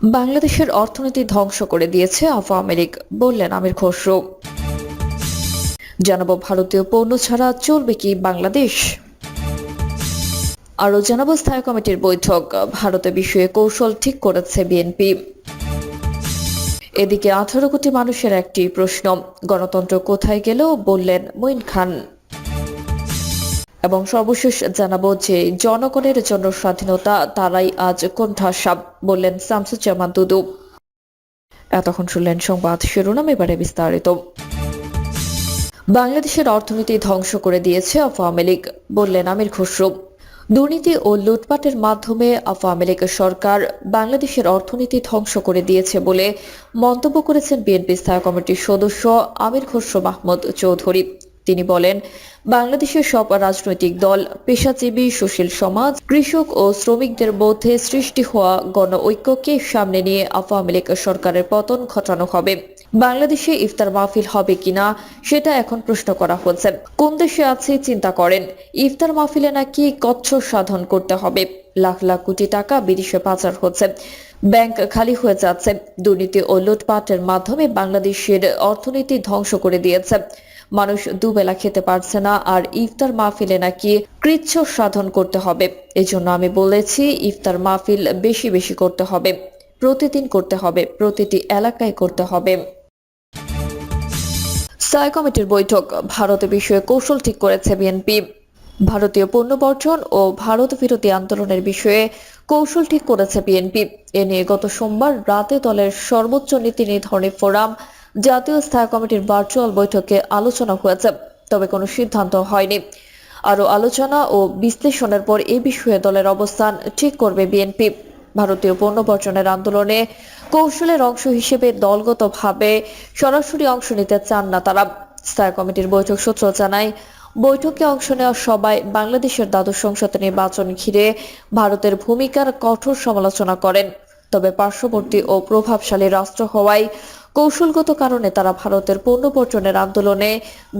বাংলাদেশের অর্থনীতি ধ্বংস করে দিয়েছে আওয়ামী লীগ, বললেন আমির খসরু। জানাবো ভারতীয় পণ্য ছাড়া চলবে কি বাংলাদেশ। আরও জানাবো স্থায়ী কমিটির বৈঠক, ভারতের বিষয়ে কৌশল ঠিক করেছে বিএনপি। এদিকে 18 কোটি মানুষের একটি প্রশ্ন, গণতন্ত্র কোথায় গেল, বললেন মঈন খান। এবং সর্বশেষ জানাবো যে জনগণের জন্য স্বাধীনতা, তারাই আজ কোণঠাসা, বললেন শামসুজ্জামান দুদু। এতক্ষণ শুনলেন সংবাদ শিরোনাম, এবারে বিস্তারিত। বাংলাদেশের অর্থনীতি ধ্বংস করে দিয়েছে আওয়ামী লীগ, বললেন আমির খসরু। দুর্নীতি ও লুটপাটের মাধ্যমে আওয়ামী লীগ সরকার বাংলাদেশের অর্থনীতি ধ্বংস করে দিয়েছে বলে মন্তব্য করেছেন বিএনপি স্থায়ী কমিটির সদস্য আমির খসরু মাহমুদ চৌধুরী। তিনি বলেন, বাংলাদেশের সব রাজনৈতিক দল, পেশাজীবী, সুশীল সমাজ, কৃষক ও শ্রমিকদের মধ্যে সৃষ্টি হওয়া গণ ঐক্যকে সামনে নিয়ে আওয়ামী লীগ সরকারের পতন ঘটানো হবে। বাংলাদেশে ইফতার মাহফিল হবে কিনা সেটা এখন প্রশ্ন করা হচ্ছে। কোন দেশে আছে চিন্তা করেন, ইফতার মাহফিলে নাকি কচ্ছর সাধন করতে হবে। লাখ লাখ কোটি টাকা বিদেশে পাচার হচ্ছে, ব্যাংক খালি হয়ে যাচ্ছে। দুর্নীতি ও লুটপাটের মাধ্যমে বাংলাদেশের অর্থনীতি ধ্বংস করে দিয়েছে। মানুষ দুবেলা খেতে পারছে না, আর ইফতার মাহফিলে নাকি কৃচ্ছ সাধন করতে হবে। এজন্য আমি বলেছি, ইফতার মাহফিল বেশি বেশি করতে হবে, প্রতিদিন করতে হবে, প্রতিটি এলাকায় করতে হবে। স্থায়ী কমিটির বৈঠক, ভারতের বিষয়ে কৌশল ঠিক করেছে বিএনপি। ভারতীয় পণ্য বর্জন ও ভারত বিরোধী আন্দোলনের বিষয়ে কৌশল ঠিক করেছে বিএনপি। এ নিয়ে গত সোমবার রাতে দলের সর্বোচ্চ নীতি নির্ধারণী ফোরাম জাতীয় স্থায়ী কমিটির ভার্চুয়াল বৈঠকে আলোচনা হয়েছে, তবে কোনো সিদ্ধান্ত হয়নি। আরও আলোচনা ও বিশ্লেষণের পর এ বিষয়ে দলের অবস্থান ঠিক করবে বিএনপি। ভারতীয় পণ্য বর্জনের আন্দোলনে কৌশলের অংশ হিসেবে দলগতভাবে সরাসরি অংশ নিতে চান না তারা। স্থায়ী কমিটির বৈঠক সূত্র জানায়, বৈঠকে অংশ নেওয়া সবাই বাংলাদেশের দ্বাদশ সংসদ নির্বাচন ঘিরে ভারতের ভূমিকার কঠোর সমালোচনা করেন। তবে পার্শ্ববর্তী ও প্রভাবশালী রাষ্ট্র হওয়ায় কৌশলগত কারণে তারা ভারতের পণ্য বর্জনের আন্দোলনে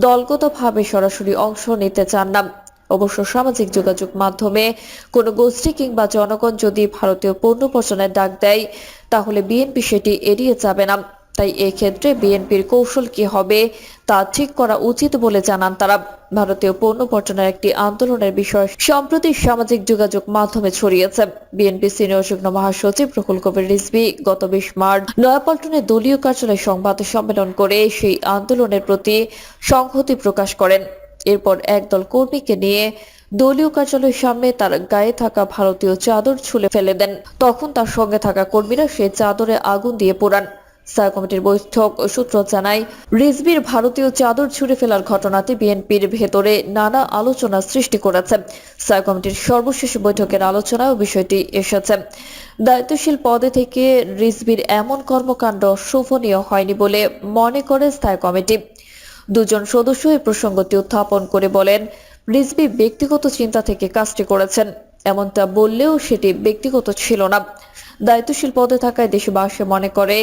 দলগতভাবে সরাসরি অংশ নিতে চান না। অবশ্য সামাজিক যোগাযোগ মাধ্যমে কোনো গোষ্ঠী কিংবা জনগণ যদি ভারতীয় পণ্য বর্জনের ডাক দেয়, তাহলে বিএনপি সেটি এড়িয়ে যাবে না। তাই এক্ষেত্রে বিএনপির কৌশল কি হবে তা ঠিক করা উচিত বলে জানান তারা। ভারতীয় পণ্য বর্জনের একটি আন্দোলনের বিষয় সম্প্রতি সামাজিক যোগাযোগ মাধ্যমে ছড়িয়েছে। বিএনপি সিনিয়র যুগ্ম মহাসচিব রুহুল কবির রিজভী গত 20 মার্চ নয়াপল্টনে দলীয় কার্যালয়ে সংবাদ সম্মেলন করে সেই আন্দোলনের প্রতি সংহতি প্রকাশ করেন। এরপর একদল কর্মীকে নিয়ে দলীয় কার্যালয়ের সামনে তার গায়ে থাকা ভারতীয় চাদর ছুঁড়ে ফেলে দেন। তখন তার সঙ্গে থাকা কর্মীরা সেই চাদরে আগুন দিয়ে পোড়ান। স্থায়ী কমিটির বৈঠক সূত্র জানায়, রিজভীর ভারতীয় চাদর ছুঁড়ে ফেলার ঘটনাটি বিএনপির ভেতরে নানা আলোচনা সৃষ্টি করেছে। স্থায়ী কমিটির সর্বশেষ বৈঠকের আলোচনায় বিষয়টি এসেছে। দায়িত্বশীল পদে থেকে রিজভীর এমন কর্মকাণ্ড শোভনীয় হয়নি বলে মনে করে স্থায়ী কমিটি। দুজন সদস্য এই প্রসঙ্গটি উত্থাপন করে বলেন, রিজভী ব্যক্তিগত চিন্তা থেকে কাজটি করেছেন। এমনটা বললেও সেটি ব্যক্তিগত ছিল না। দায়িত্বশীল পদে থাকায় দেশবাসী মনে করে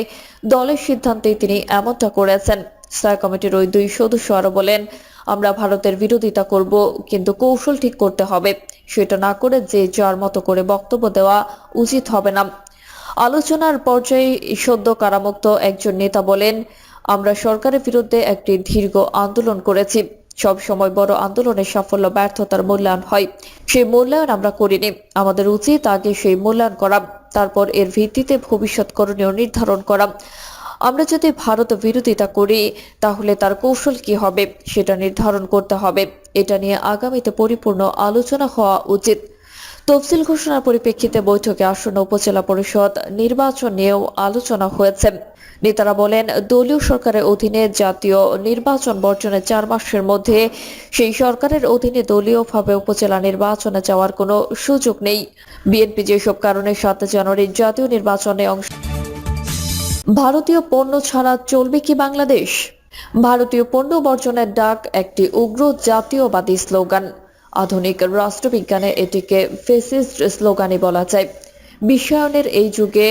দলের সিদ্ধান্তেই তিনি এমনটা করেছেন। স্থায়ী কমিটির ওই দুই সদস্য আরো বলেন, আমরা ভারতের বিরোধিতা করব, কিন্তু কৌশল ঠিক করতে হবে। সেটা না করে যে যার মতো করে বক্তব্য দেওয়া উচিত হবে না। আলোচনার পর্যায়ে সদ্য কারামুক্ত একজন নেতা বলেন, আমরা সরকারের বিরুদ্ধে একটি দীর্ঘ আন্দোলন করেছি। সব সময় বড় আন্দোলনের সাফল্য ব্যর্থতার মূল্যায়ন হয়, সেই মূল্যায়ন আমরা করিনি। আমাদের উচিত আগে সেই মূল্যায়ন করা, তারপর এর ভিত্তিতে ভবিষ্যৎ করণীয় নির্ধারণ করা। আমরা যদি ভারত বিরোধিতা করি, তাহলে তার কৌশল কি হবে সেটা নির্ধারণ করতে হবে। এটা নিয়ে আগামীতে পরিপূর্ণ আলোচনা হওয়া উচিত। তফসিল ঘোষণার পরিপ্রেক্ষিতে বৈঠকে আসন্ন উপজেলা পরিষদ নির্বাচন নিয়েও আলোচনা হয়েছে। নেতারা বলেন, দলীয় সরকারের অধীনে জাতীয় নির্বাচন বর্জনের 4 মাসের মধ্যে সেই সরকারের অধীনে দলীয়ভাবে উপজেলা নির্বাচনে যাওয়ার কোনো সুযোগ নেই। বিএনপি যেসব কারণে 7 জানুয়ারি জাতীয় নির্বাচনে অংশ। ভারতীয় পণ্য ছাড়া চলবে কি বাংলাদেশ। ভারতীয় পণ্য বর্জনের ডাক একটি উগ্র জাতীয়বাদী স্লোগান। আধুনিক রাষ্ট্রবিজ্ঞানে এটিকে ফেসিস্ট স্লোগানই বলা যায়। বিশ্বায়নের এই যুগে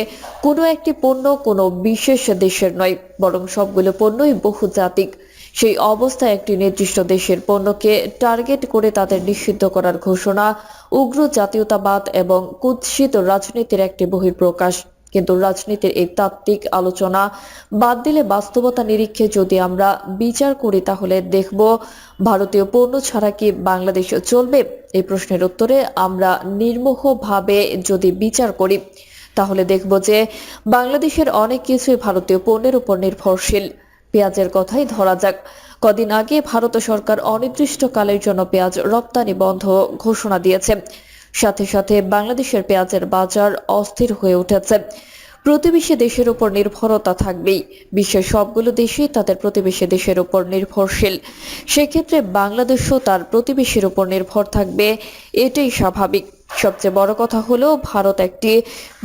কোনো একটি পণ্য কোনো বিশেষ দেশের নয়, বরং সবগুলো পণ্যই বহুজাতিক। সেই অবস্থায় একটি নির্দিষ্ট দেশের পণ্যকে টার্গেট করে তাদের নিষিদ্ধ করার ঘোষণা উগ্র জাতীয়তাবাদ এবং কুৎসিত রাজনীতির একটি বহিঃপ্রকাশ। কিন্তু রাজনীতির এই তাত্ত্বিক আলোচনা বাদ দিলে বাস্তবতা নিরীক্ষে যদি আমরা বিচার করি তাহলে দেখব ভারতীয় পণ্য ছাড়া কি বাংলাদেশ চলবে। এই প্রশ্নের উত্তরে আমরা নির্মোহভাবে যদি বিচার করি তাহলে দেখব যে বাংলাদেশের অনেক কিছুই ভারতীয় পণ্যের উপর নির্ভরশীল। পেঁয়াজের কথাই ধরা যাক। কদিন আগে ভারত সরকার অনির্দিষ্টকালের জন্য পেঁয়াজ রপ্তানি বন্ধ ঘোষণা দিয়েছে। সাথে সাথে বাংলাদেশের পেঁয়াজের বাজার অস্থির হয়ে উঠেছে। প্রতিবেশী দেশের উপর নির্ভরতা থাকবেই। বিশ্বের সবগুলো দেশই তাদের প্রতিবেশী দেশের উপর নির্ভরশীল। সেক্ষেত্রে বাংলাদেশও তার প্রতিবেশীর উপর নির্ভর থাকবে, এটাই স্বাভাবিক। সবচেয়ে বড় কথা হলো ভারত একটি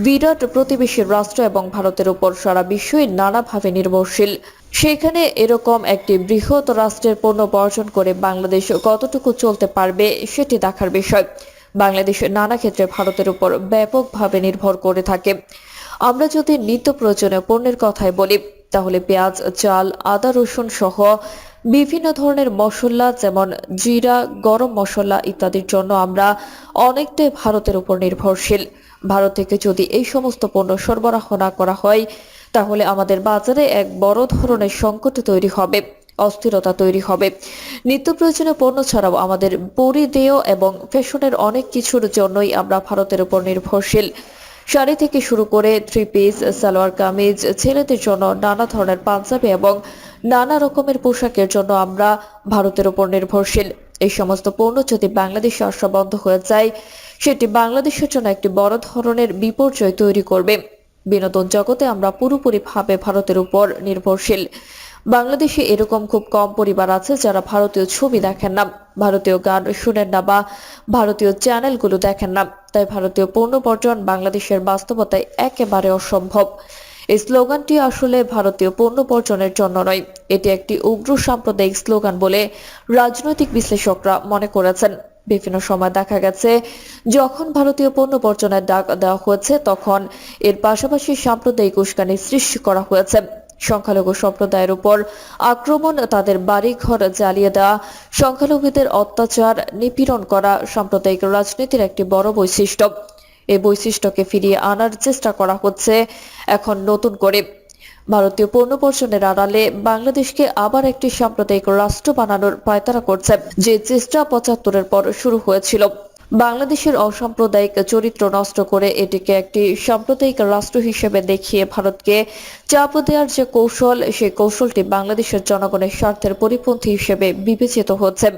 বিরাট প্রতিবেশী রাষ্ট্র এবং ভারতের উপর সারা বিশ্বই নানাভাবে নির্ভরশীল। সেখানে এরকম একটি বৃহৎ রাষ্ট্রের পণ্য বর্জন করে বাংলাদেশ কতটুকু চলতে পারবে সেটি দেখার বিষয়। বাংলাদেশ নানা ক্ষেত্রে ভারতের উপর ব্যাপকভাবে নির্ভর করে থাকে। আমরা যদি নিত্য প্রয়োজনীয় পণ্যের কথাই বলি তাহলে পেঁয়াজ, চাল, আদা, রসুন সহ বিভিন্ন ধরনের মশলা যেমন জিরা, গরম মশলা ইত্যাদির জন্য আমরা অনেকটাই ভারতের উপর নির্ভরশীল। ভারত থেকে যদি এই সমস্ত পণ্য সরবরাহ না করা হয় তাহলে আমাদের বাজারে এক বড় ধরনের সংকট তৈরি হবে, অস্থিরতা তৈরি হবে। নিত্য প্রয়োজনীয় পণ্য ছাড়াও আমাদের পরিধেয় এবং ফ্যাশনের অনেক কিছুর জন্যই আমরা ভারতের উপর নির্ভরশীল। শাড়ি থেকে শুরু করে থ্রি পিস, সালোয়ার কামিজ, ছেলেদের জন্য নানা ধরনের পাঞ্জাবি এবং নানা রকমের পোশাকের জন্য আমরা ভারতের উপর নির্ভরশীল। এই সমস্ত পণ্য যদি বাংলাদেশে আসা বন্ধ হয়ে যায় সেটি বাংলাদেশের জন্য একটি বড় ধরনের বিপর্যয় তৈরি করবে। বিনোদন জগতে আমরা পুরোপুরিভাবে ভারতের উপর নির্ভরশীল। বাংলাদেশে এরকম খুব কম পরিবার আছে যারা ভারতীয় ছবি দেখেন না, ভারতীয় গান শুনেন না বা ভারতীয় চ্যানেলগুলো দেখেন না। তাই ভারতীয় পণ্য বর্জন বাংলাদেশের বাস্তবতায় একেবারে অসম্ভব। এই স্লোগানটি আসলে ভারতীয় পণ্য বর্জনের জন্য নয়, এটি একটি উগ্র সাম্প্রদায়িক স্লোগান বলে রাজনৈতিক বিশ্লেষকরা মনে করেছেন। বিভিন্ন সময় দেখা গেছে যখন ভারতীয় পণ্য বর্জনের ডাক দেওয়া হয়েছে তখন এর পাশাপাশি সাম্প্রদায়িক উস্কানির সৃষ্টি করা হয়েছে। সংখ্যালঘু সম্প্রদায়ের উপর আক্রমণ, তাদের বাড়িঘর জ্বালিয়ে দেওয়া, সংখ্যালঘুদের অত্যাচার, নিপীড়ন করা সাম্প্রদায়িক রাজনীতির একটি বড় বৈশিষ্ট্য। এই বৈশিষ্ট্যকে ফিরিয়ে আনার চেষ্টা করা হচ্ছে এখন নতুন করে। ভারতীয় পণ্য বর্জনের আড়ালে বাংলাদেশকে আবার একটি সাম্প্রদায়িক রাষ্ট্র বানানোর পায়তারা করছে, যে চেষ্টা ৭৫-এর পর শুরু হয়েছিল। বাংলাদেশের অসাম্প্রদায়িক চরিত্র নষ্ট করে এটিকে একটি সাম্প্রদায়িক রাষ্ট্র হিসেবে দেখিয়ে ভারতকে চাপ দেওয়ার যে কৌশল, সেই কৌশলটি বাংলাদেশের জনগণের স্বার্থের পরিপন্থী হিসেবে বিবেচিত হচ্ছে।